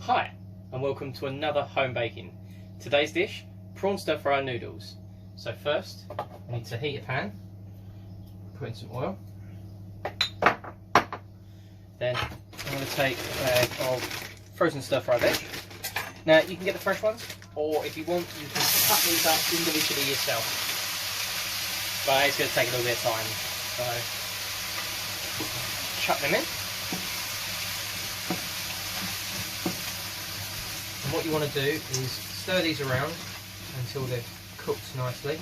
Hi, and welcome to another home baking. Today's dish, prawn stir-fry noodles. So first, I need to heat a pan, put in some oil. Then I'm going to take a bag of frozen stir-fry veg. Now you can get the fresh ones, or if you want, you can cut these up individually yourself. But it's going to take a little bit of time, so chuck them in. And what you want to do is stir these around until they've cooked nicely.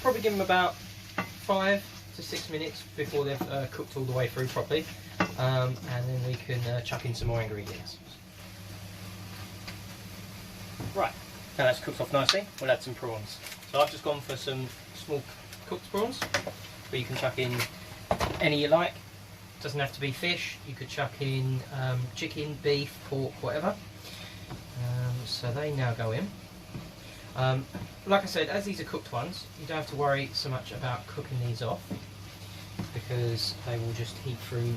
Probably give them about 5 to 6 minutes before they've cooked all the way through properly, and then we can chuck in some more ingredients. Right, now that's cooked off nicely, we'll add some prawns. So I've just gone for some small cooked prawns, but you can chuck in any you like. Doesn't have to be fish, you could chuck in chicken, beef, pork, whatever. So they now go in. Like I said, as these are cooked ones, you don't have to worry so much about cooking these off, because they will just heat through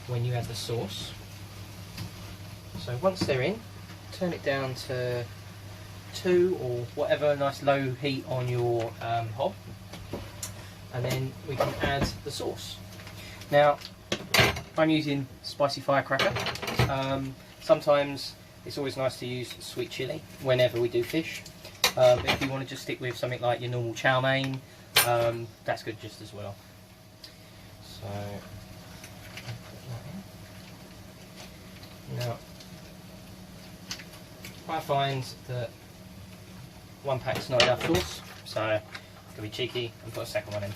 when you add the sauce. So once they're in, turn it down to 2 or whatever, nice low heat on your hob, and then we can add the sauce. Now I'm using spicy firecracker. Sometimes it's always nice to use sweet chilli whenever we do fish. If you want to just stick with something like your normal chow mein, that's good just as well. So put that in. Now I find that one pack's not enough sauce, so I'm going to be cheeky and put a second one in.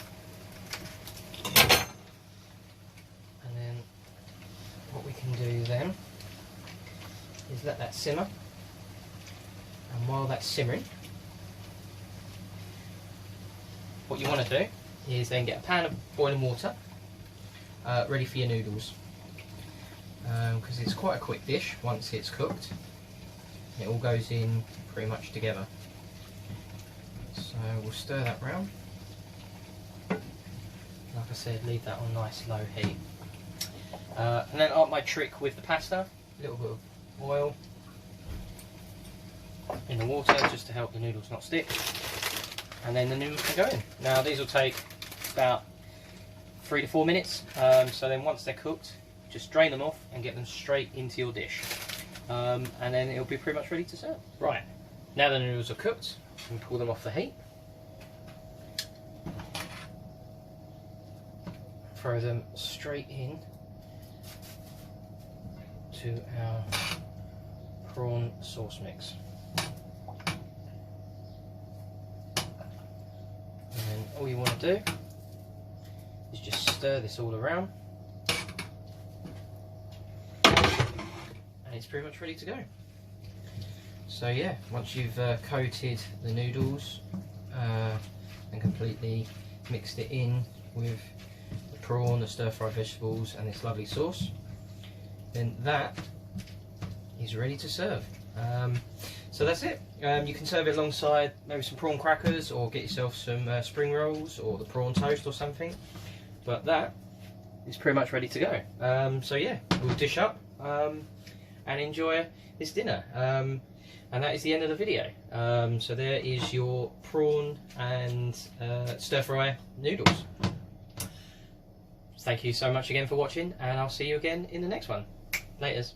And then what we can do then is let that simmer, and while that's simmering, what you want to do is then get a pan of boiling water ready for your noodles, because it's quite a quick dish once it's cooked. It all goes in pretty much together. So we'll stir that round. Like I said, leave that on nice low heat. And then my trick with the pasta, a little bit of oil in the water just to help the noodles not stick, and then the noodles can go in. Now these will take about 3 to 4 minutes, so then once they're cooked, just drain them off and get them straight into your dish, and then it'll be pretty much ready to serve. Right, now the noodles are cooked, we can pull them off the heat, throw them straight in to our prawn sauce mix. And then all you want to do is just stir this all around, and it's pretty much ready to go. So yeah, once you've coated the noodles and completely mixed it in with the prawn, the stir-fried vegetables and this lovely sauce, then that is ready to serve. So that's it. You can serve it alongside maybe some prawn crackers, or get yourself some spring rolls or the prawn toast or something, but that is pretty much ready to go. So yeah, we'll dish up and enjoy this dinner, and that is the end of the video. So there is your prawn and stir-fry noodles. Thank you so much again for watching, and I'll see you again in the next one. Laters.